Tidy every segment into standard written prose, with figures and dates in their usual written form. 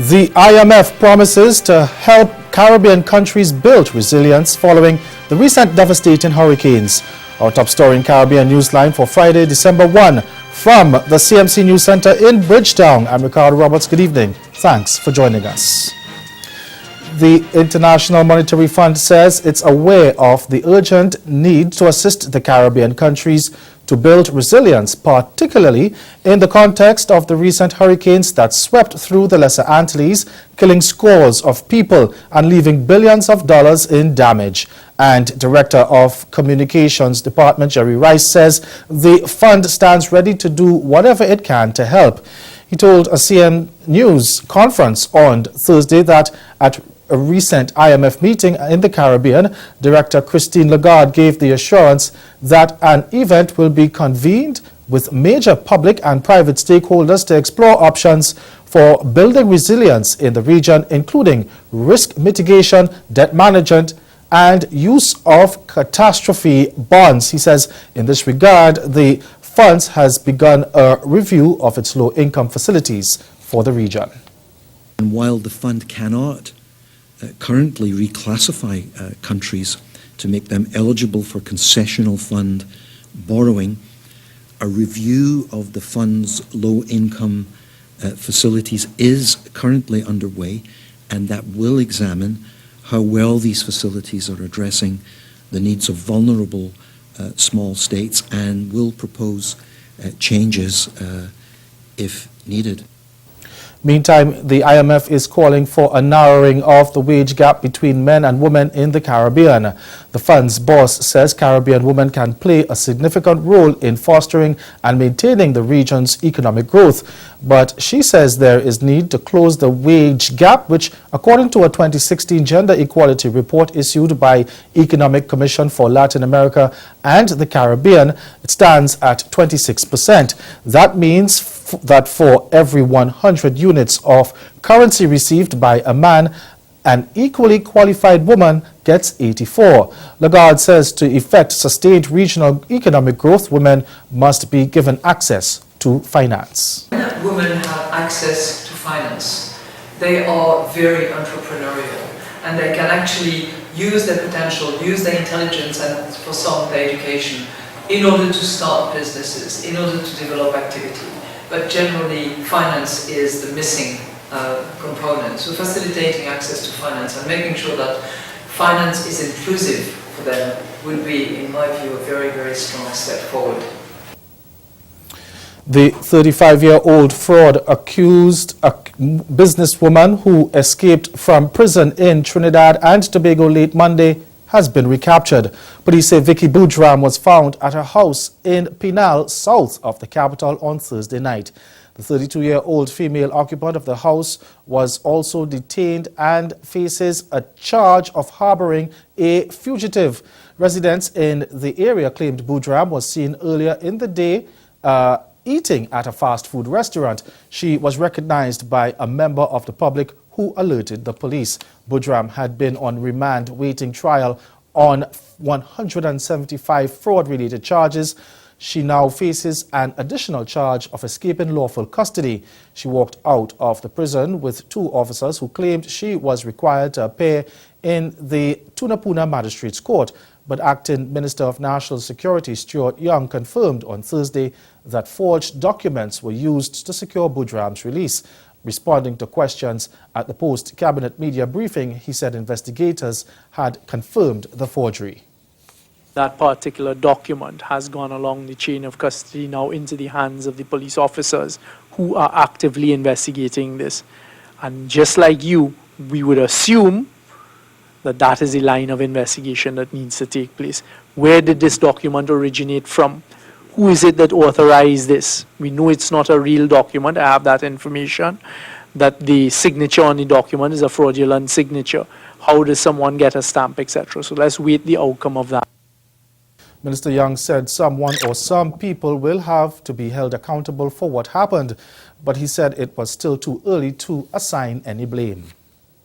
The IMF promises to help Caribbean countries build resilience following the recent devastating hurricanes. Our top story in Caribbean Newsline for Friday, December 1. From the CMC News Center in Bridgetown, I'm Ricardo Roberts. Good evening. Thanks for joining us. The International Monetary Fund says it's aware of the urgent need to assist the Caribbean countries to build resilience, particularly in the context of the recent hurricanes that swept through the Lesser Antilles, killing scores of people and leaving billions of dollars in damage. And Director of Communications Department Jerry Rice says the fund stands ready to do whatever it can to help. He told a CN News conference on Thursday that at a recent IMF meeting in the Caribbean, Director Christine Lagarde gave the assurance that an event will be convened with major public and private stakeholders to explore options for building resilience in the region, including risk mitigation, debt management, and use of catastrophe bonds. He says in this regard, the funds has begun a review of its low-income facilities for the region. And while the fund cannot currently reclassify countries to make them eligible for concessional fund borrowing, a review of the fund's low-income facilities is currently underway, and that will examine how well these facilities are addressing the needs of vulnerable small states, and will propose changes if needed. Meantime, the IMF is calling for a narrowing of the wage gap between men and women in the Caribbean. The fund's boss says Caribbean women can play a significant role in fostering and maintaining the region's economic growth. But she says there is need to close the wage gap, which, according to a 2016 gender equality report issued by Economic Commission for Latin America and the Caribbean, it stands at 26%. That means that for every 100 units of currency received by a man, an equally qualified woman gets 84. Lagarde says to effect sustained regional economic growth, women must be given access to finance. Women have access to finance. They are very entrepreneurial, and they can actually use their potential, use their intelligence, and for some their education in order to start businesses, in order to develop activity. But generally, finance is the missing component. So facilitating access to finance and making sure that finance is inclusive for them would be, in my view, a very, very strong step forward. The 35-year-old fraud accused a businesswoman who escaped from prison in Trinidad and Tobago late Monday has been recaptured. Police say Vicky Boudram was found at her house in Pinal, south of the capital, on Thursday night. The 32-year-old female occupant of the house was also detained and faces a charge of harboring a fugitive. Residents in the area claimed Boudram was seen earlier in the day eating at a fast food restaurant. She was recognized by a member of the public who alerted the police. Boudram had been on remand waiting trial on 175 fraud-related charges. She now faces an additional charge of escaping lawful custody. She walked out of the prison with two officers who claimed she was required to appear in the Tunapuna Magistrates Court. But Acting Minister of National Security Stuart Young confirmed on Thursday that forged documents were used to secure Boudram's release. Responding to questions at the post-cabinet media briefing, he said investigators had confirmed the forgery. That particular document has gone along the chain of custody now into the hands of the police officers who are actively investigating this. And just like you, we would assume that that is the line of investigation that needs to take place. Where did this document originate from? Who is it that authorized this? We know it's not a real document. I have that information, that the signature on the document is a fraudulent signature. How does someone get a stamp, etc.? So let's wait the outcome of that. Minister Young said someone or some people will have to be held accountable for what happened, but he said it was still too early to assign any blame.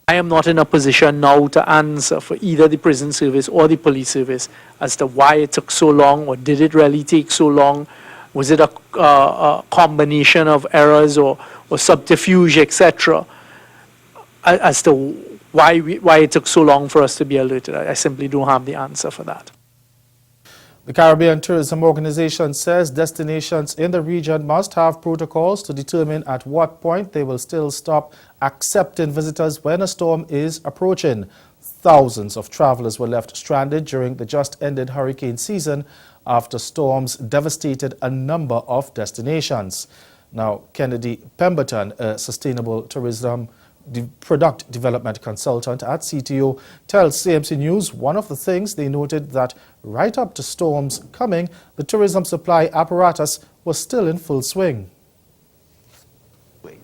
I am not in a position now to answer for either the prison service or the police service as to why it took so long, or did it really take so long? Was it a combination of errors or subterfuge, etc., as to why it took so long for us to be alerted? I simply don't have the answer for that. The Caribbean Tourism Organization says destinations in the region must have protocols to determine at what point they will still stop accepting visitors when a storm is approaching. Thousands of travelers were left stranded during the just-ended hurricane season after storms devastated a number of destinations. Now, Kennedy Pemberton, a sustainable tourism product development consultant at CTO, tells CMC News one of the things they noted that right up to storms coming, the tourism supply apparatus was still in full swing.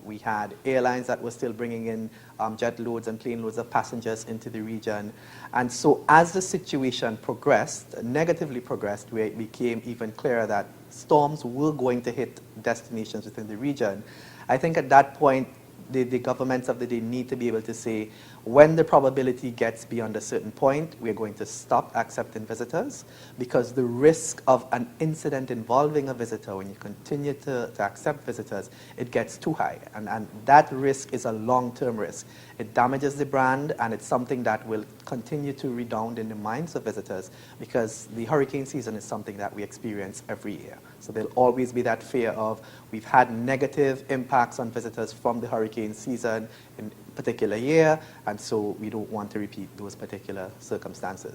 We had airlines that were still bringing in jet loads and plane loads of passengers into the region. And so as the situation progressed, negatively progressed, where it became even clearer that storms were going to hit destinations within the region, I think at that point, the governments of the day need to be able to say, when the probability gets beyond a certain point, we're going to stop accepting visitors, because the risk of an incident involving a visitor, when you continue to accept visitors, it gets too high. And that risk is a long-term risk. It damages the brand, and it's something that will continue to redound in the minds of visitors, because the hurricane season is something that we experience every year. So there'll always be that fear of, we've had negative impacts on visitors from the hurricane season in a particular year, and so we don't want to repeat those particular circumstances.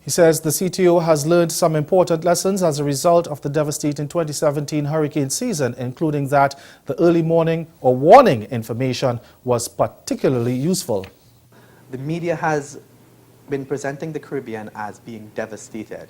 He says the CTO has learned some important lessons as a result of the devastating 2017 hurricane season, including that the early morning or warning information was particularly useful. The media has been presenting the Caribbean as being devastated.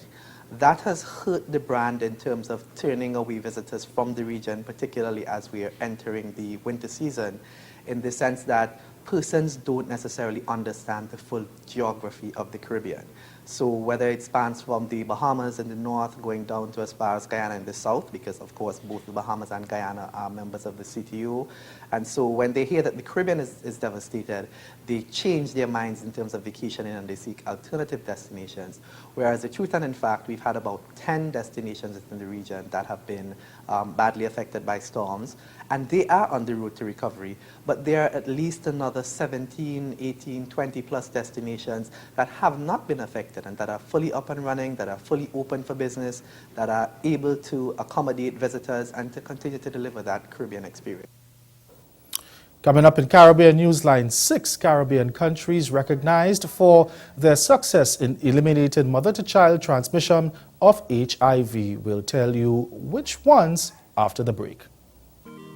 That has hurt the brand in terms of turning away visitors from the region, particularly as we are entering the winter season, in the sense that persons don't necessarily understand the full geography of the Caribbean. So whether it spans from the Bahamas in the north going down to as far as Guyana in the south, because of course both the Bahamas and Guyana are members of the CTO. And so when they hear that the Caribbean is devastated, they change their minds in terms of vacationing and they seek alternative destinations. Whereas the truth and in fact, we've had about 10 destinations within the region that have been badly affected by storms. And they are on the road to recovery, but there are at least another 17, 18, 20 plus destinations that have not been affected and that are fully up and running, that are fully open for business, that are able to accommodate visitors and to continue to deliver that Caribbean experience. Coming up in Caribbean Newsline, 6 Caribbean countries recognized for their success in eliminating mother-to-child transmission of HIV. We'll tell you which ones after the break.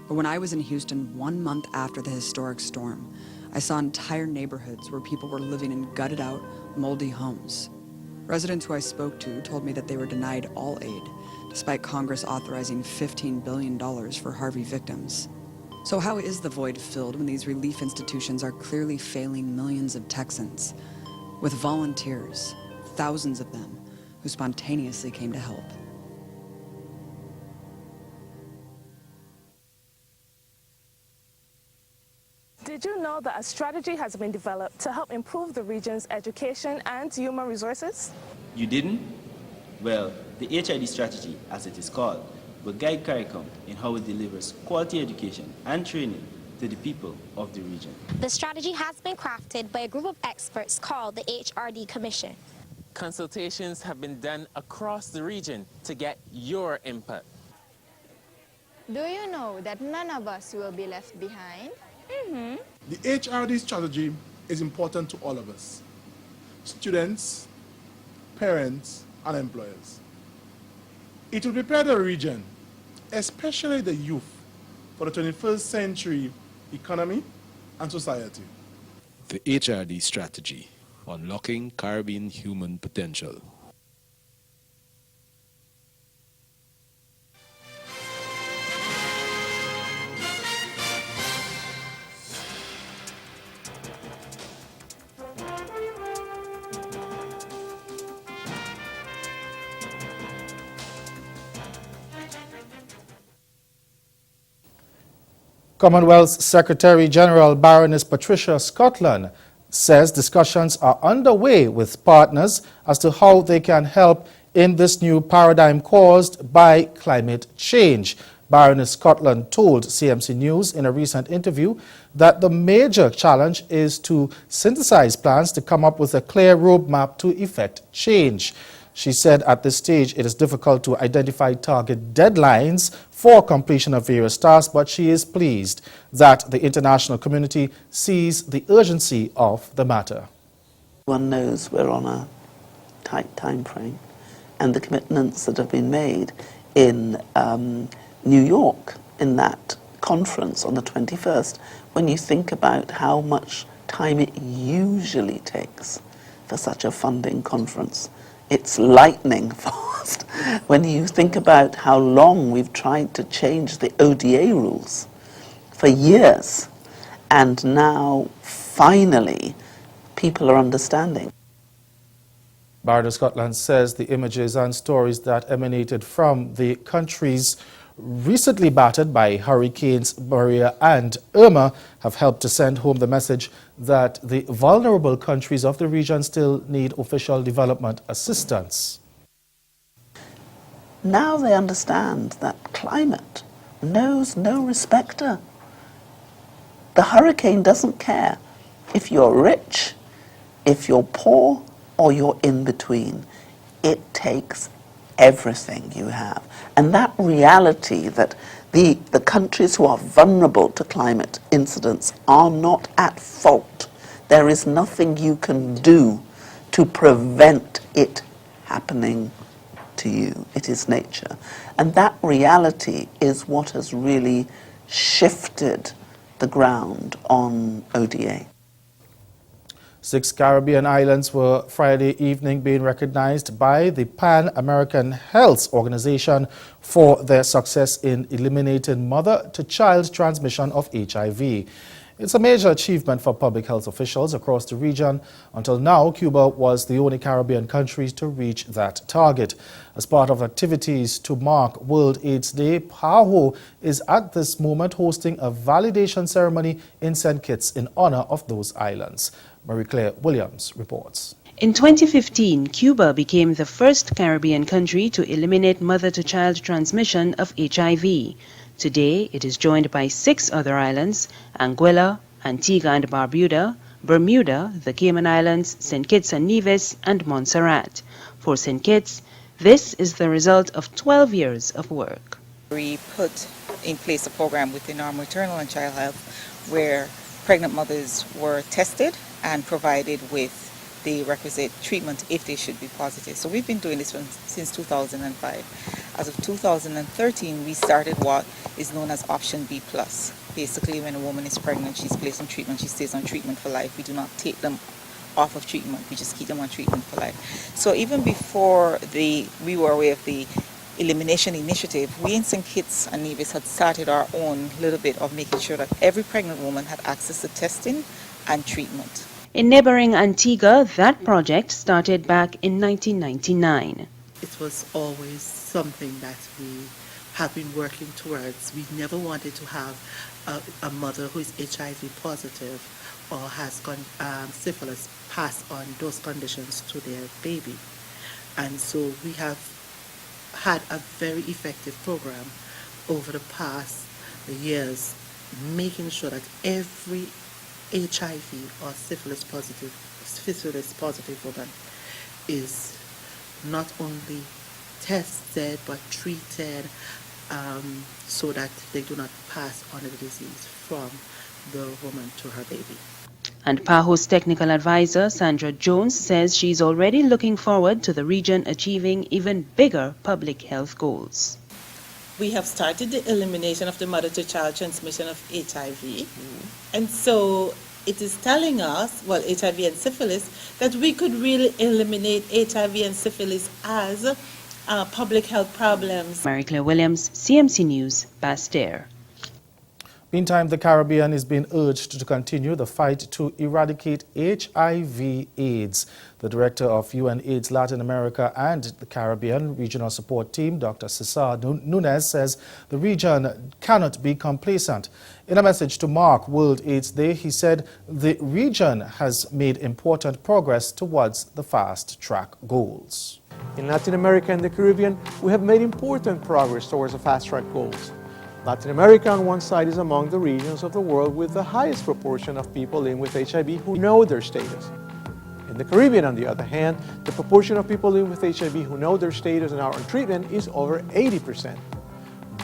When I was in Houston 1 month after the historic storm, I saw entire neighborhoods where people were living in gutted out, moldy homes. Residents who I spoke to told me that they were denied all aid, despite Congress authorizing $15 billion for Harvey victims. So how is the void filled when these relief institutions are clearly failing millions of Texans? With volunteers, thousands of them, who spontaneously came to help. Did you know that a strategy has been developed to help improve the region's education and human resources? You didn't? Well, the HID strategy, as it is called, will guide CARICOM in how it delivers quality education and training to the people of the region. The strategy has been crafted by a group of experts called the HRD Commission. Consultations have been done across the region to get your input. Do you know that none of us will be left behind? The HRD strategy is important to all of us, students, parents, and employers. It will prepare the region, especially the youth, for the 21st century economy, and society. The HRD strategy, unlocking Caribbean human potential. Commonwealth Secretary General Baroness Patricia Scotland says discussions are underway with partners as to how they can help in this new paradigm caused by climate change. Baroness Scotland told CMC News in a recent interview that the major challenge is to synthesize plans to come up with a clear roadmap to effect change. She said at this stage it is difficult to identify target deadlines for completion of various tasks, but she is pleased that the international community sees the urgency of the matter. One knows we're on a tight time frame, and the commitments that have been made in New York in that conference on the 21st, when you think about how much time it usually takes for such a funding conference, it's lightning fast. When you think about how long we've tried to change the ODA rules for years, and now finally people are understanding. Baroness Scotland says the images and stories that emanated from the countries recently battered by Hurricanes Maria and Irma have helped to send home the message that the vulnerable countries of the region still need official development assistance. Now they understand that climate knows no respecter. The hurricane doesn't care if you're rich, if you're poor, or you're in between. It takes everything you have. And that reality that the countries who are vulnerable to climate incidents are not at fault. There is nothing you can do to prevent it happening to you. It is nature. And that reality is what has really shifted the ground on ODA. 6 Caribbean islands were Friday evening being recognized by the Pan-American Health Organization for their success in eliminating mother-to-child transmission of HIV. It's a major achievement for public health officials across the region. Until now, Cuba was the only Caribbean country to reach that target. As part of activities to mark World AIDS Day, PAHO is at this moment hosting a validation ceremony in St. Kitts in honor of those islands. Marie-Claire Williams reports. In 2015, Cuba became the first Caribbean country to eliminate mother-to-child transmission of HIV. Today, it is joined by 6 other islands: Anguilla, Antigua and Barbuda, Bermuda, the Cayman Islands, St. Kitts and Nevis, and Montserrat. For St. Kitts, this is the result of 12 years of work. We put in place a program within our maternal and child health where pregnant mothers were tested and provided with the requisite treatment if they should be positive. So we've been doing this since 2005. As of 2013, we started what is known as Option B+. Basically, when a woman is pregnant, she's placed on treatment, she stays on treatment for life. We do not take them off of treatment, we just keep them on treatment for life. So even before we were aware of the elimination initiative, we in St. Kitts and Nevis had started our own little bit of making sure that every pregnant woman had access to testing and treatment. In neighboring Antigua, that project started back in 1999. It was always something that we have been working towards. We never wanted to have a mother who is HIV positive or has syphilis pass on those conditions to their baby. And so we have had a very effective program over the past years, making sure that every HIV or syphilis positive woman is not only tested but treated so that they do not pass on the disease from the woman to her baby. And PAHO's technical advisor, Sandra Jones, says she's already looking forward to the region achieving even bigger public health goals. we have started the elimination of the mother-to-child transmission of HIV. And so it is telling us, well, HIV and syphilis, that we could really eliminate HIV and syphilis as public health problems. Mary Claire Williams, CMC News, Basse-Terre. Meantime, the Caribbean is being urged to continue the fight to eradicate HIV/AIDS. The director of UNAIDS Latin America and the Caribbean Regional Support Team, Dr. Cesar Nunez, says the region cannot be complacent. In a message to mark World AIDS Day, he said the region has made important progress towards the fast-track goals. In Latin America and the Caribbean, we have made important progress towards the fast-track goals. Latin America on one side is among the regions of the world with the highest proportion of people living with HIV who know their status. In the Caribbean, on the other hand, the proportion of people living with HIV who know their status and are on treatment is over 80%.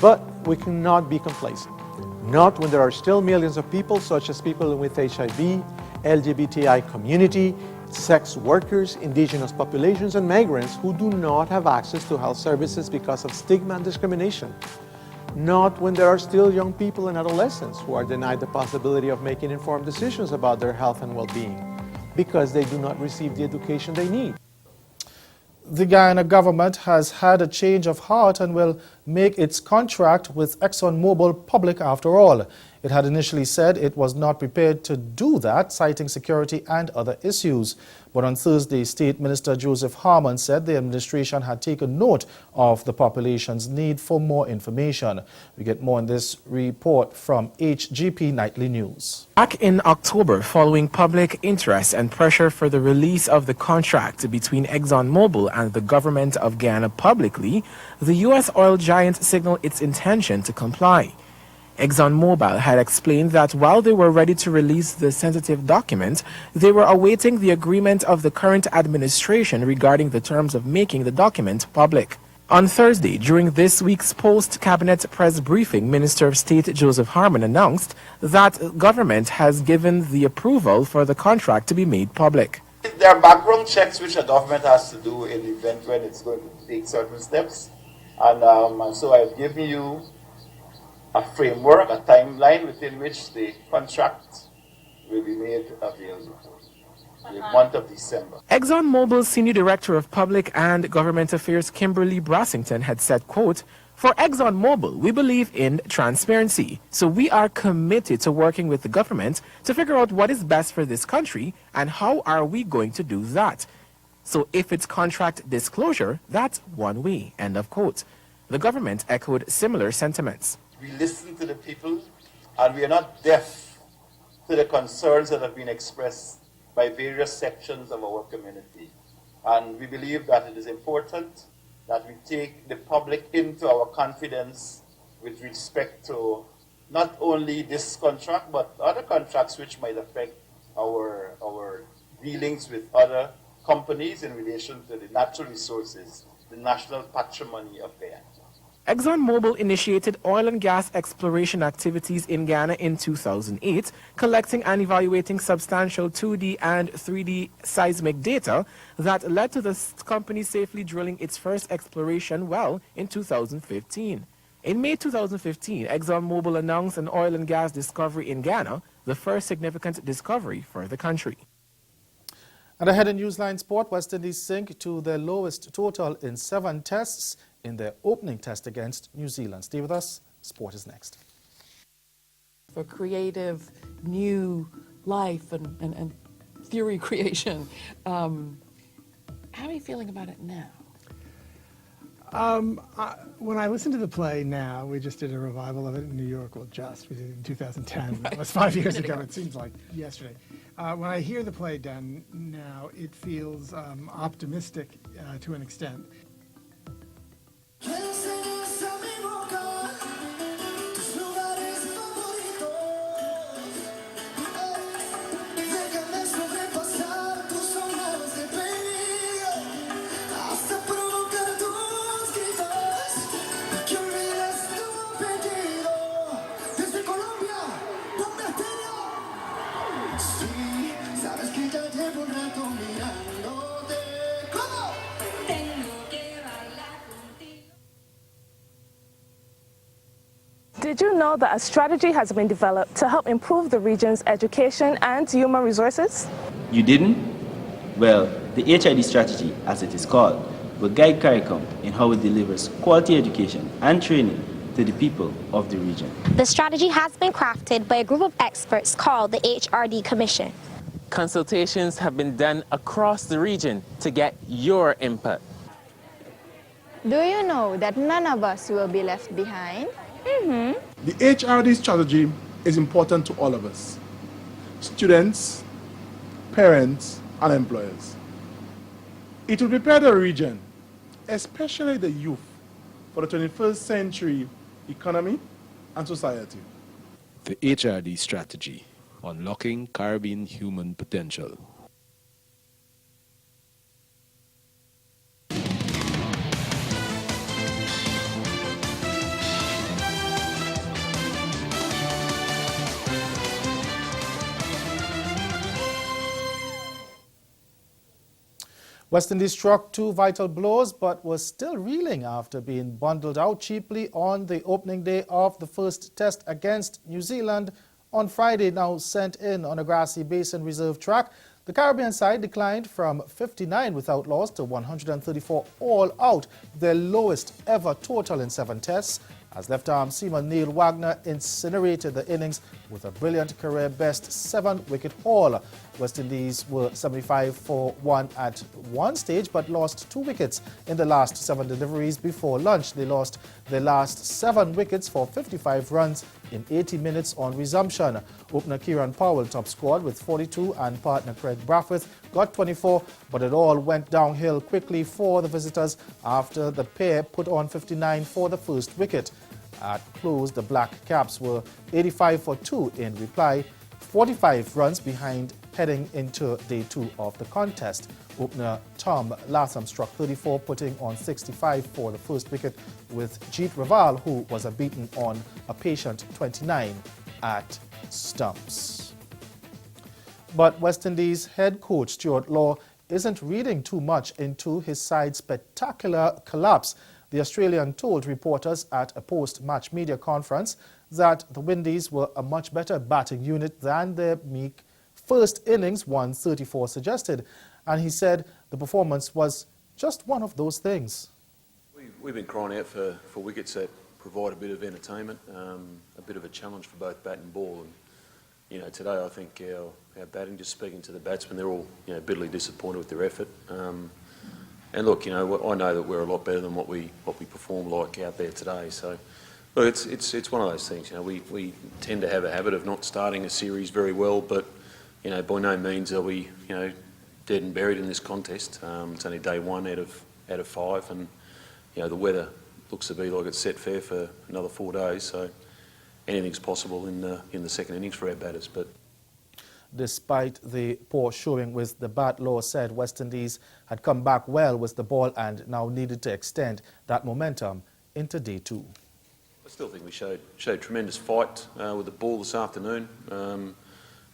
But we cannot be complacent. Not when there are still millions of people, such as people living with HIV, LGBTI community, sex workers, indigenous populations, and migrants who do not have access to health services because of stigma and discrimination. Not when there are still young people and adolescents who are denied the possibility of making informed decisions about their health and well-being because they do not receive the education they need. The Guyana government has had a change of heart and will make its contract with ExxonMobil public after all. It had initially said it was not prepared to do that, citing security and other issues. But on Thursday, State Minister Joseph Harmon said the administration had taken note of the population's need for more information. We get more on this report from HGP Nightly News. Back in October, following public interest and pressure for the release of the contract between ExxonMobil and the government of Guyana publicly, the U.S. oil giant signaled its intention to comply. ExxonMobil had explained that while they were ready to release the sensitive document, they were awaiting the agreement of the current administration regarding the terms of making the document public. On Thursday, during this week's post-cabinet press briefing, Minister of State Joseph Harmon announced that government has given the approval for the contract to be made public. There are background checks which a government has to do in the event when it's going to take certain steps. And so I've given you a framework, a timeline within which the contract will be made available. The month of December. ExxonMobil's Senior Director of Public and Government Affairs, Kimberly Brassington, had said, quote, "For ExxonMobil, we believe in transparency, so we are committed to working with the government to figure out what is best for this country and how are we going to do that. So if it's contract disclosure, that's one way," end of quote. The government echoed similar sentiments. We listen to the people and we are not deaf to the concerns that have been expressed by various sections of our community. And we believe that it is important that we take the public into our confidence with respect to not only this contract, but other contracts which might affect our dealings with other companies in relation to the natural resources, the national patrimony of Guyana. ExxonMobil initiated oil and gas exploration activities in Ghana in 2008, collecting and evaluating substantial 2D and 3D seismic data that led to the company safely drilling its first exploration well in 2015. In May 2015, ExxonMobil announced an oil and gas discovery in Ghana, the first significant discovery for the country. And ahead in Newsline Sport, West Indies sink to their lowest total in 7 tests in their opening test against New Zealand. Stay with us. Sport is next. For creative, new life and theory creation. How are you feeling about it now? When I listen to the play now, we just did a revival of it in New York. Well, we did it in 2010. That was 5 years ago. It seems like yesterday. When I hear the play done now, it feels optimistic to an extent. Did you know that a strategy has been developed to help improve the region's education and human resources? You didn't? Well, the HID strategy, as it is called, will guide CARICOM in how it delivers quality education and training to the people of the region. The strategy has been crafted by a group of experts called the HRD Commission. Consultations have been done across the region to get your input. Do you know that none of us will be left behind? The HRD strategy is important to all of us, students, parents, and employers. It will prepare the region, especially the youth, for the 21st century economy and society. The HRD strategy, unlocking Caribbean human potential. West Indies struck 2 vital blows but was still reeling after being bundled out cheaply on the opening day of the first test against New Zealand on Friday, now sent in on a grassy Basin Reserve track. The Caribbean side declined from 59 without loss to 134 all out, their lowest ever total in 7 tests, as left-arm seaman Neil Wagner incinerated the innings with a brilliant career-best 7-wicket haul. West Indies were 75 for 1 at one stage but lost 2 wickets in the last 7 deliveries before lunch. They lost their last 7 wickets for 55 runs in 80 minutes on resumption. Opener Kieran Powell top scored with 42 and partner Craig Brathwaite got 24, but it all went downhill quickly for the visitors after the pair put on 59 for the first wicket. At close, the Black Caps were 85 for 2 in reply, 45 runs behind heading into day 2 of the contest. Opener Tom Latham struck 34, putting on 65 for the first wicket, with Jeet Raval, who was beaten on a patient 29 at stumps. But West Indies head coach Stuart Law isn't reading too much into his side's spectacular collapse. The Australian told reporters at a post-match media conference that the Windies were a much better batting unit than their meek first innings 134 suggested, and he said the performance was just one of those things. We've been crying out for wickets that provide a bit of entertainment, a bit of a challenge for both bat and ball. And you know, today I think our batting, just speaking to the batsmen, they're all bitterly disappointed with their effort. And look, I know that we're a lot better than what we perform like out there today. So, look, it's one of those things. We tend to have a habit of not starting a series very well, but by no means are we dead and buried in this contest. It's only day 1 out of 5, and the weather looks to be like it's set fair for another 4 days. So, anything's possible in the second innings for our batters. But despite the poor showing with the bat, Law said West Indies had come back well with the ball and now needed to extend that momentum into day 2. I still think we showed tremendous fight with the ball this afternoon.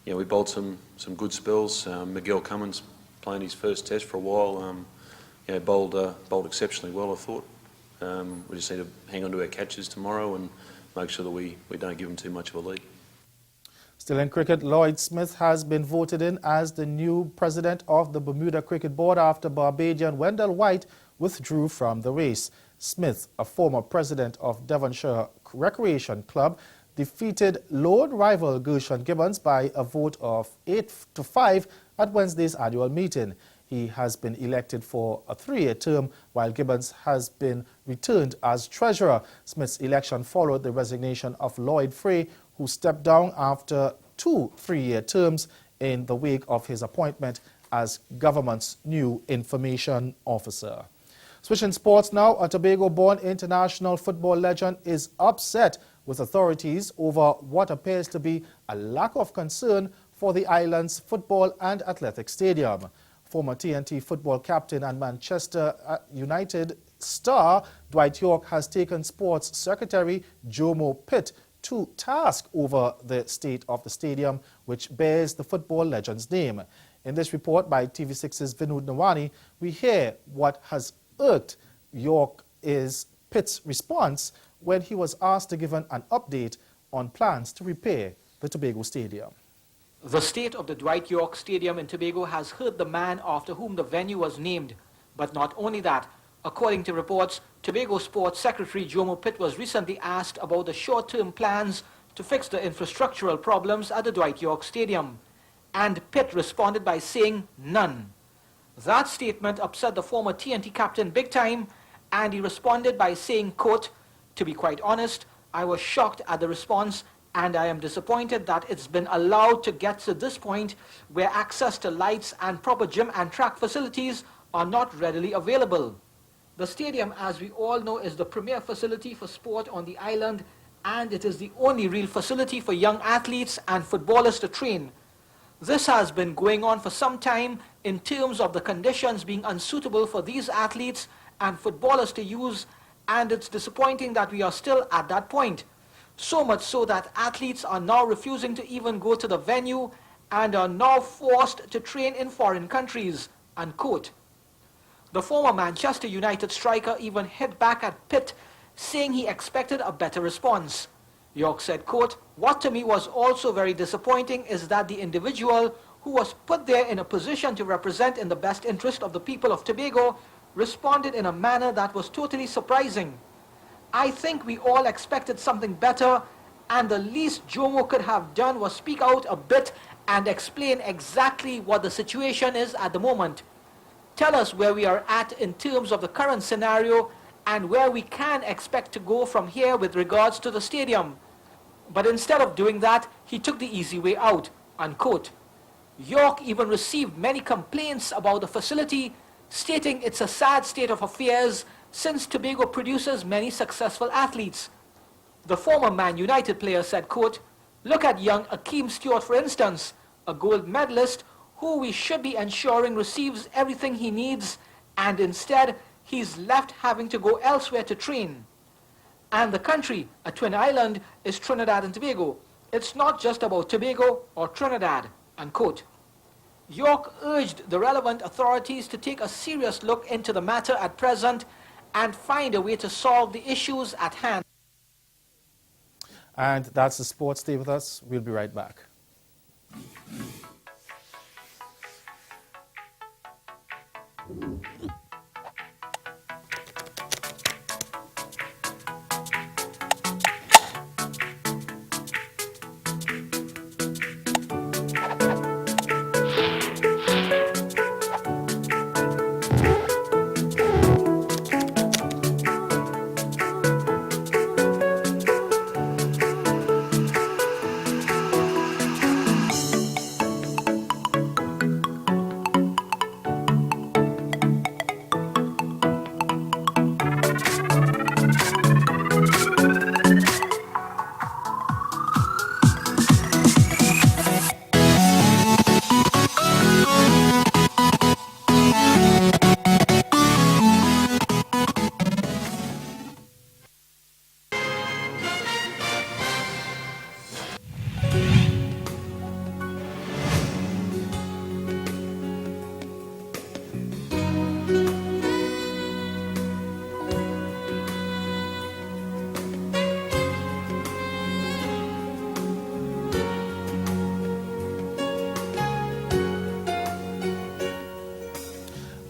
We bowled some good spells. Miguel Cummins playing his first test for a while. Bowled exceptionally well, I thought. We just need to hang on to our catches tomorrow and make sure that we don't give them too much of a lead. Still in cricket, Lloyd Smith has been voted in as the new president of the Bermuda Cricket Board after Barbadian Wendell White withdrew from the race. Smith, a former president of Devonshire Recreation Club, defeated lone rival Gershon Gibbons by a vote of 8-5 at Wednesday's annual meeting. He has been elected for a 3-year term, while Gibbons has been returned as treasurer. Smith's election followed the resignation of Lloyd Frey, who stepped down after 2 3-year terms in the wake of his appointment as government's new information officer. Switching sports now, a Tobago-born international football legend is upset with authorities over what appears to be a lack of concern for the island's football and athletic stadium. Former TNT football captain and Manchester United star Dwight York has taken sports secretary Jomo Pitt to task over the state of the stadium, which bears the football legend's name. In this report by TV6's Vinod Nawani, we hear what has irked York is Pitt's response when he was asked to give an update on plans to repair the Tobago Stadium. The state of the Dwight York Stadium in Tobago has hurt the man after whom the venue was named. But not only that, according to reports, Tobago Sports Secretary Jomo Pitt was recently asked about the short-term plans to fix the infrastructural problems at the Dwight York Stadium. And Pitt responded by saying none. That statement upset the former TNT captain big time, and he responded by saying, quote, "To be quite honest, I was shocked at the response, and I am disappointed that it's been allowed to get to this point where access to lights and proper gym and track facilities are not readily available. The stadium, as we all know, is the premier facility for sport on the island, and it is the only real facility for young athletes and footballers to train. This has been going on for some time in terms of the conditions being unsuitable for these athletes and footballers to use, and it's disappointing that we are still at that point. So much so that athletes are now refusing to even go to the venue and are now forced to train in foreign countries," unquote. The former Manchester United striker even hit back at Pitt, saying he expected a better response. York said, quote, "What to me was also very disappointing is that the individual who was put there in a position to represent in the best interest of the people of Tobago responded in a manner that was totally surprising. I think we all expected something better, and the least Jomo could have done was speak out a bit and explain exactly what the situation is at the moment. Tell us where we are at in terms of the current scenario and where we can expect to go from here with regards to the stadium. But instead of doing that, he took the easy way out," unquote. York even received many complaints about the facility, stating it's a sad state of affairs since Tobago produces many successful athletes. The former Man United player said, quote, "Look at young Akeem Stewart, for instance, a gold medalist who we should be ensuring receives everything he needs, and instead he's left having to go elsewhere to train. And the country, a twin island, is Trinidad and Tobago. It's not just about Tobago or Trinidad," unquote. York urged the relevant authorities to take a serious look into the matter at present and find a way to solve the issues at hand. And that's the sports. Stay with us. We'll be right back.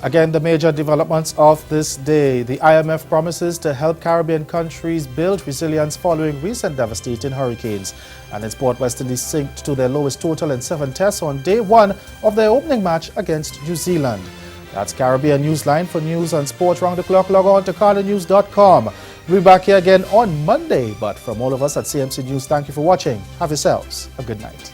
Again, the major developments of this day. The IMF promises to help Caribbean countries build resilience following recent devastating hurricanes. And in sport, West Indies sinked to their lowest total in 7 tests on day 1 of their opening match against New Zealand. That's Caribbean Newsline. For news and sport round the clock, log on to carlinnews.com. We'll be back here again on Monday. But from all of us at CMC News, thank you for watching. Have yourselves a good night.